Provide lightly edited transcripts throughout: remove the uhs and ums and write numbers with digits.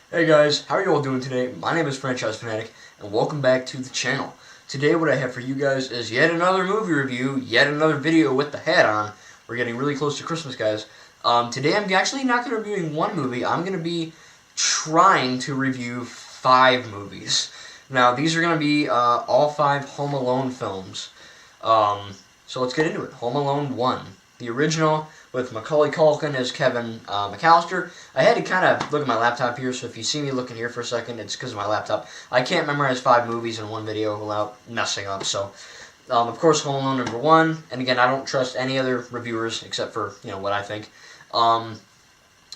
Hey guys, how are you all doing today? My name is Franchise Fanatic, and welcome back to the channel. Today what I have for you guys is yet another movie review, yet another video with the hat on. We're getting really close to Christmas, guys. Today I'm actually not going to be reviewing one movie, I'm going to be trying to review 5 movies. Now, these are going to be all 5 Home Alone films. So let's get into it. Home Alone 1, the original, with Macaulay Culkin as Kevin McAllister. I had to kind of look at my laptop here, so if you see me looking here for a second, it's because of my laptop. I can't memorize 5 movies in one video without messing up, so... of course, Home Alone number 1, and again, I don't trust any other reviewers except for, what I think.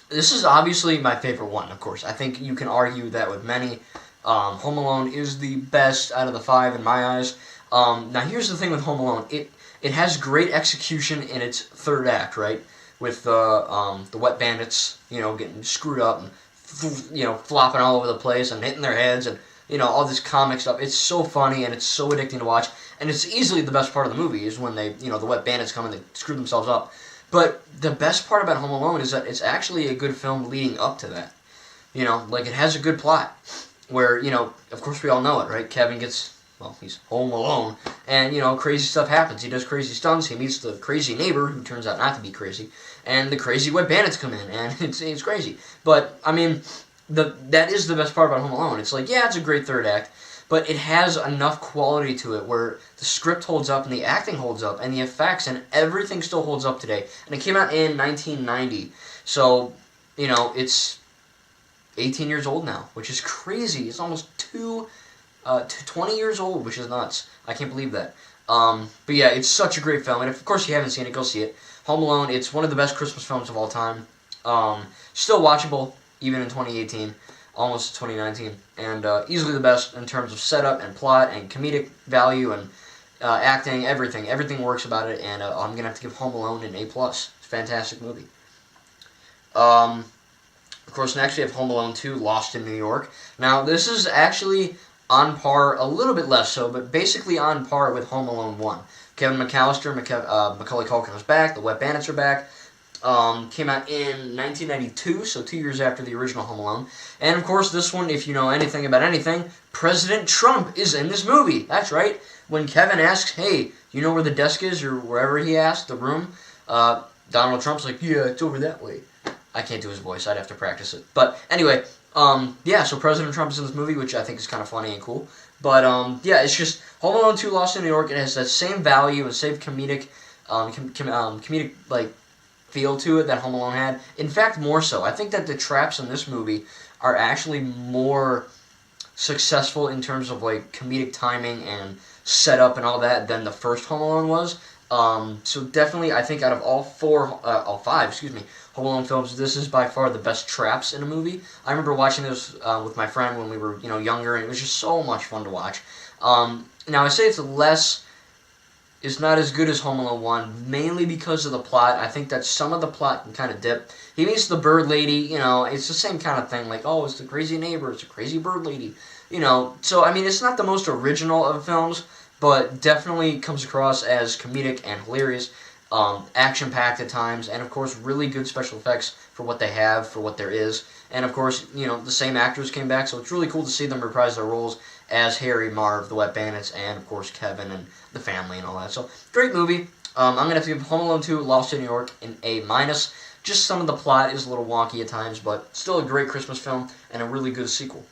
This is obviously my favorite one, of course. I think you can argue that with many. Home Alone is the best out of the 5 in my eyes. Now, here's the thing with Home Alone. It has great execution in its third act, right? With the wet bandits, getting screwed up and, flopping all over the place and hitting their heads and, all this comic stuff. It's so funny and it's so addicting to watch. And it's easily the best part of the movie is when they, the wet bandits come and they screw themselves up. But the best part about Home Alone is that it's actually a good film leading up to that. It has a good plot. Where, of course we all know it, right? Kevin gets, he's home alone, and, crazy stuff happens. He does crazy stunts, he meets the crazy neighbor, who turns out not to be crazy, and the crazy wet bandits come in, and it's crazy. But, I mean, that is the best part about Home Alone. It's like, yeah, it's a great third act, but it has enough quality to it where the script holds up, and the acting holds up, and the effects, and everything still holds up today. And it came out in 1990, so, it's 18 years old now, which is crazy. It's almost 20 years old, which is nuts. I can't believe that. But yeah, it's such a great film, and if, of course, you haven't seen it, go see it. Home Alone, it's one of the best Christmas films of all time. Still watchable, even in 2018, almost 2019, and easily the best in terms of setup and plot and comedic value and acting, everything. Everything works about it, and I'm going to have to give Home Alone an A+. It's a fantastic movie. Of course, next we have Home Alone 2, Lost in New York. Now, this is actually on par, a little bit less so, but basically on par with Home Alone 1. Kevin McAllister, Macaulay Culkin is back, the Wet Bandits are back. Came out in 1992, so 2 years after the original Home Alone. And, of course, this one, if you know anything about anything, President Trump is in this movie. That's right. When Kevin asks, hey, you know where the desk is, or wherever he asked, the room, Donald Trump's like, yeah, it's over that way. I can't do his voice. I'd have to practice it. But anyway, yeah, so President Trump is in this movie, which I think is kind of funny and cool. But, yeah, it's just Home Alone 2, Lost in New York. It has that same value and same comedic, feel to it that Home Alone had. In fact, more so. I think that the traps in this movie are actually more successful in terms of, comedic timing and setup and all that than the first Home Alone was. So definitely, I think out of all 5, Home Alone films, this is by far the best traps in a movie. I remember watching this with my friend when we were, younger, and it was just so much fun to watch. Now, I say it's not as good as Home Alone 1, mainly because of the plot. I think that some of the plot can kind of dip. He meets the bird lady, it's the same kind of thing, like, oh, it's the crazy neighbor, it's a crazy bird lady, So, I mean, it's not the most original of films, but definitely comes across as comedic and hilarious, action-packed at times, and of course, really good special effects for what they have, for what there is. And of course, the same actors came back, so it's really cool to see them reprise their roles as Harry, Marv, the Wet Bandits, and of course, Kevin and the family and all that. So, great movie. I'm going to have to give Home Alone 2, Lost in New York, an A-. Just some of the plot is a little wonky at times, but still a great Christmas film and a really good sequel.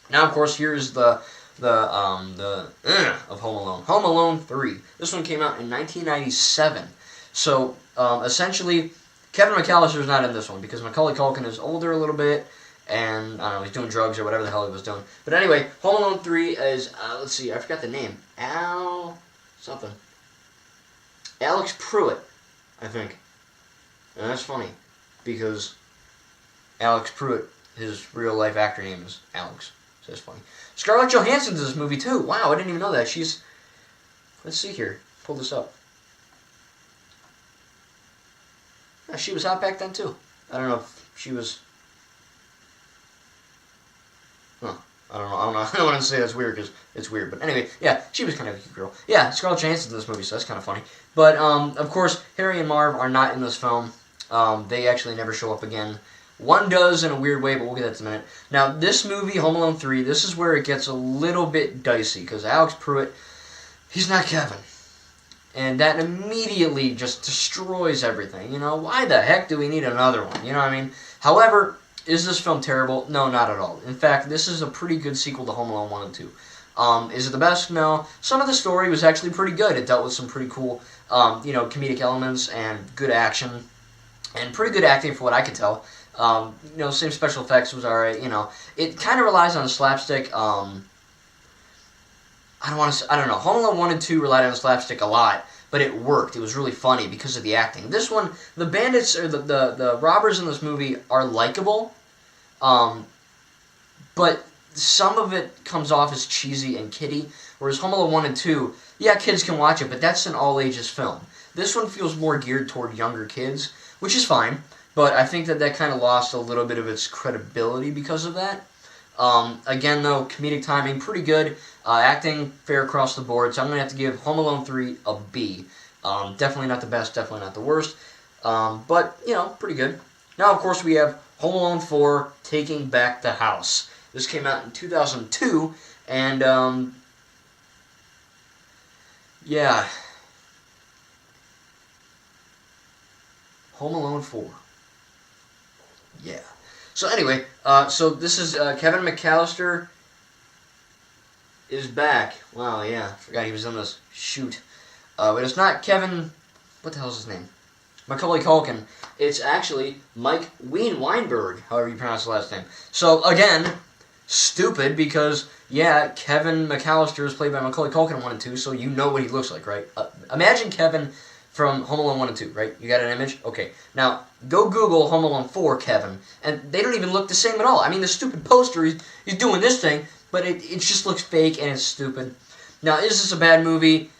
Now, of course, here's the of Home Alone. Home Alone 3. This one came out in 1997. So, essentially, Kevin McAllister is not in this one because Macaulay Culkin is older a little bit, and, I don't know, he's doing drugs or whatever the hell he was doing. But anyway, Home Alone 3 is, let's see, I forgot the name. Something. Alex Pruitt, I think. And that's funny, because Alex Pruitt, his real-life actor name is Alex. So that's funny. Scarlett Johansson's in this movie, too. Wow, I didn't even know that. She's... Let's see here. Pull this up. Yeah, she was hot back then, too. I don't know if she was... Huh. I don't know. I don't want to say that's weird, because it's weird. But anyway, yeah, she was kind of a cute girl. Yeah, Scarlett Johansson's in this movie, so that's kind of funny. But, of course, Harry and Marv are not in this film. They actually never show up again. One does in a weird way, but we'll get that in a minute. Now, this movie, Home Alone 3, this is where it gets a little bit dicey, because Alex Pruitt, he's not Kevin. And that immediately just destroys everything. You know, why the heck do we need another one? You know what I mean? However, is this film terrible? No, not at all. In fact, this is a pretty good sequel to Home Alone 1 and 2. Is it the best? No. Some of the story was actually pretty good. It dealt with some pretty cool, comedic elements and good action. And pretty good acting for what I could tell. Same special effects was alright. It kind of relies on the slapstick. I don't know. Home Alone 1 and 2 relied on the slapstick a lot, but it worked. It was really funny because of the acting. This one, the bandits, or the robbers in this movie are likable, but some of it comes off as cheesy and kiddie, whereas Home Alone 1 and 2, yeah, kids can watch it, but that's an all-ages film. This one feels more geared toward younger kids, which is fine, but I think that kind of lost a little bit of its credibility because of that. Again, though, comedic timing, pretty good. Acting, fair across the board. So I'm going to have to give Home Alone 3 a B. Definitely not the best, definitely not the worst. But, pretty good. Now, of course, we have Home Alone 4, Taking Back the House. This came out in 2002, and, yeah. Home Alone 4. Yeah. So anyway, so this is Kevin McAllister is back. Wow, yeah, forgot he was in this. Shoot. But it's not Kevin, what the hell's his name? Macaulay Culkin. It's actually Mike Weinberg, however you pronounce the last name. So again, stupid because, yeah, Kevin McAllister is played by Macaulay Culkin in 1 and 2, so you know what he looks like, right? Imagine Kevin from Home Alone 1 and 2, right? You got an image? Okay. Now, go Google Home Alone 4 Kevin, and they don't even look the same at all. I mean, the stupid poster, he's doing this thing, but it just looks fake and it's stupid. Now, is this a bad movie?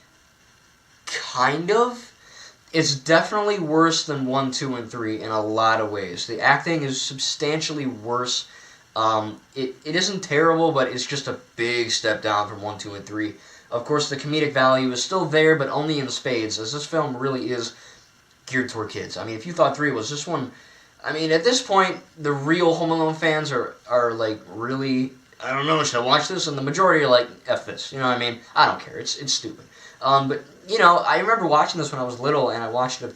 Kind of. It's definitely worse than 1, 2, and 3 in a lot of ways. The acting is substantially worse. It isn't terrible, but it's just a big step down from 1, 2, and 3. Of course, the comedic value is still there, but only in spades, as this film really is geared toward kids. I mean, if you thought 3 was this one, I mean, at this point, the real Home Alone fans are like, really, I don't know, should I watch this? And the majority are like, F this, you know what I mean? I don't care, it's stupid. But, I remember watching this when I was little, and I watched it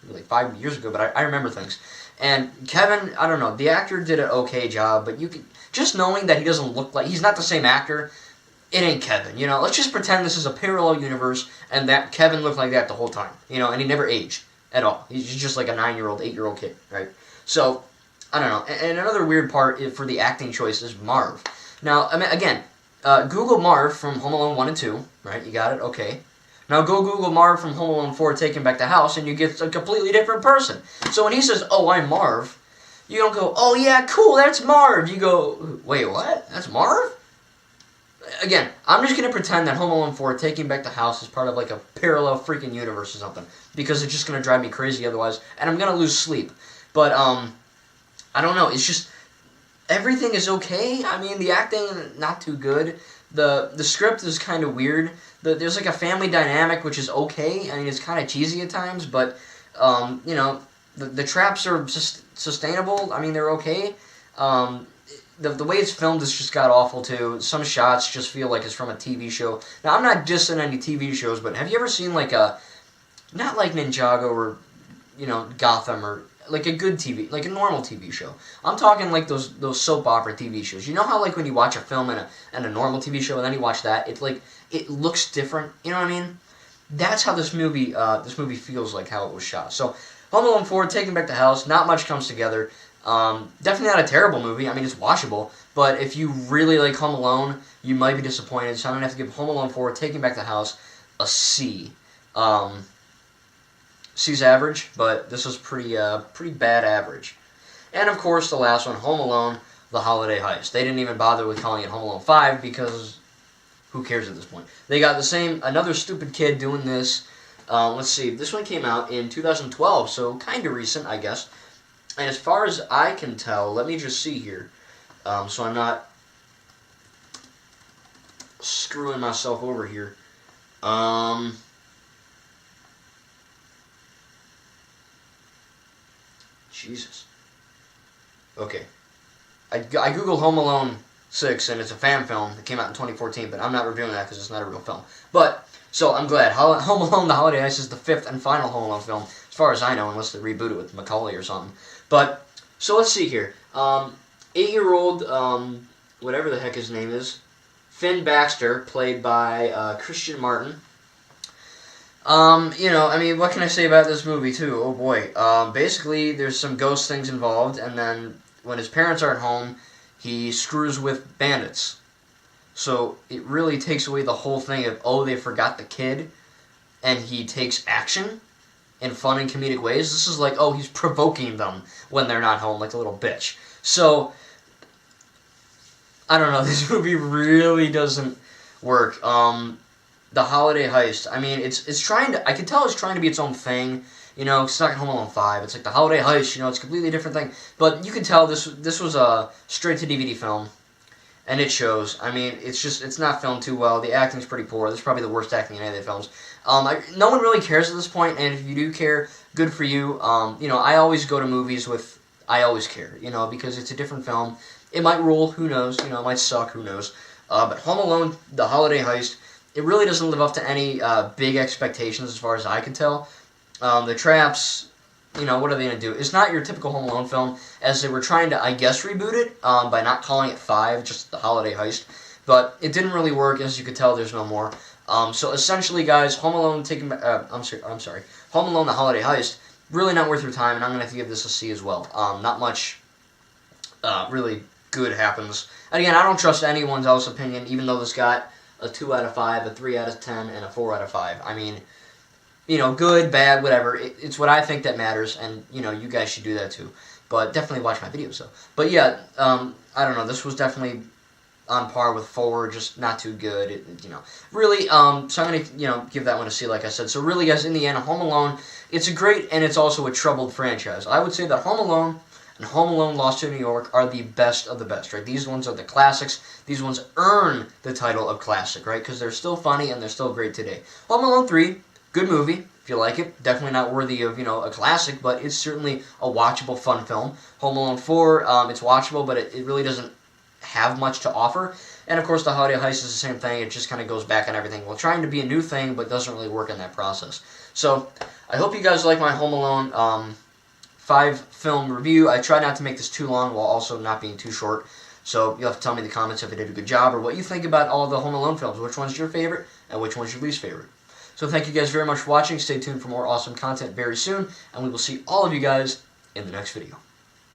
like 5 years ago, but I remember things. And Kevin, I don't know, the actor did an okay job, but you could, just knowing that he doesn't look like, he's not the same actor, it ain't Kevin, let's just pretend this is a parallel universe, and that Kevin looked like that the whole time, and he never aged at all. He's just like a 9-year-old, 8-year-old kid, right? So, I don't know. And another weird part for the acting choice is Marv. Now, I mean, again, Google Marv from Home Alone 1 and 2, right? You got it? Okay. Now go Google Marv from Home Alone 4, Taking Back the House, and you get a completely different person. So when he says, oh, I'm Marv, you don't go, oh, yeah, cool, that's Marv. You go, wait, what? That's Marv? Again, I'm just going to pretend that Home Alone 4, Taking Back the House is part of like a parallel freaking universe or something. Because it's just going to drive me crazy otherwise. And I'm going to lose sleep. But, I don't know. It's just, everything is okay. I mean, the acting, not too good. The script is kind of weird. There's like a family dynamic, which is okay. I mean, it's kind of cheesy at times. But, the traps are sustainable. I mean, they're okay. The way it's filmed is just god-awful, too. Some shots just feel like it's from a TV show. Now, I'm not dissing any TV shows, but have you ever seen, like, not like Ninjago or, Gotham or, like, a good TV, like a normal TV show. I'm talking, like, those soap opera TV shows. You know how, like, when you watch a film and a normal TV show and then you watch that, it's like, it looks different, you know what I mean? That's how this movie feels like, how it was shot. So, Home Alone 4, Taking Back the House, not much comes together. Definitely not a terrible movie. I mean, it's watchable. But if you really like Home Alone, you might be disappointed. So I'm going to have to give Home Alone 4, Taking Back the House, a C. C's average, but this was pretty bad average. And, of course, the last one, Home Alone, The Holiday Heist. They didn't even bother with calling it Home Alone 5 because who cares at this point? They got another stupid kid doing this. Let's see, this one came out in 2012, so kind of recent, I guess. And as far as I can tell, let me just see here, so I'm not screwing myself over here. Jesus. Okay. I googled Home Alone 6, and it's a fan film. It came out in 2014, but I'm not reviewing that because it's not a real film. But, so I'm glad. Home Alone The Holiday Heist is the 5th and final Home Alone film, as far as I know, unless they reboot it with Macaulay or something. But, so let's see here. 8-year-old, whatever the heck his name is, Finn Baxter, played by Christian Martin. You know, I mean, what can I say about this movie, too? Oh, boy. Basically, there's some ghost things involved, and then when his parents aren't home, he screws with bandits. So it really takes away the whole thing of, oh, they forgot the kid, and he takes action in fun and comedic ways. This is like, oh, he's provoking them when they're not home, like a little bitch. So, I don't know, this movie really doesn't work. The Holiday Heist, I mean, it's trying to, I can tell it's trying to be its own thing. You know, it's not Home Alone 5. It's like the Holiday Heist, you know, it's a completely different thing. But you can tell this was a straight-to-DVD film, and it shows. I mean, it's not filmed too well. The acting's pretty poor. This is probably the worst acting in any of the films. No one really cares at this point, and if you do care, good for you. You know, I always go to movies with, I always care, you know, because it's a different film. It might rule, who knows, you know, it might suck, who knows. But Home Alone, the Holiday Heist, it really doesn't live up to any big expectations as far as I can tell. The traps, you know, what are they going to do? It's not your typical Home Alone film, as they were trying to, I guess, reboot it by not calling it 5, just the Holiday Heist. But it didn't really work, as you could tell, there's no more. So essentially, guys, Home Alone I'm sorry, Home Alone the Holiday Heist, really not worth your time, and I'm going to have to give this a C as well. Not much really good happens. And again, I don't trust anyone's else opinion, even though this got a 2 out of 5, a 3 out of 10, and a 4 out of 5. I mean, you know, good, bad, whatever. It's what I think that matters, and, you know, you guys should do that too. But definitely watch my videos, though. But yeah, I don't know, this was definitely on par with 4, just not too good, you know. Really, so I'm going to, you know, give that one a C, like I said. So really, guys, in the end, Home Alone, it's a great, and it's also a troubled franchise. I would say that Home Alone and Home Alone Lost to New York are the best of the best, right? These ones are the classics. These ones earn the title of classic, right? Because they're still funny and they're still great today. Home Alone 3, good movie, if you like it. Definitely not worthy of, you know, a classic, but it's certainly a watchable, fun film. Home Alone 4, it's watchable, but it really doesn't have much to offer. And, of course, The Holiday Heist is the same thing. It just kind of goes back on everything. Well, trying to be a new thing, but doesn't really work in that process. So, I hope you guys like my Home Alone 5 film review. I try not to make this too long while also not being too short. So you'll have to tell me in the comments if I did a good job or what you think about all the Home Alone films. Which one's your favorite and which one's your least favorite. So thank you guys very much for watching. Stay tuned for more awesome content very soon. And we will see all of you guys in the next video.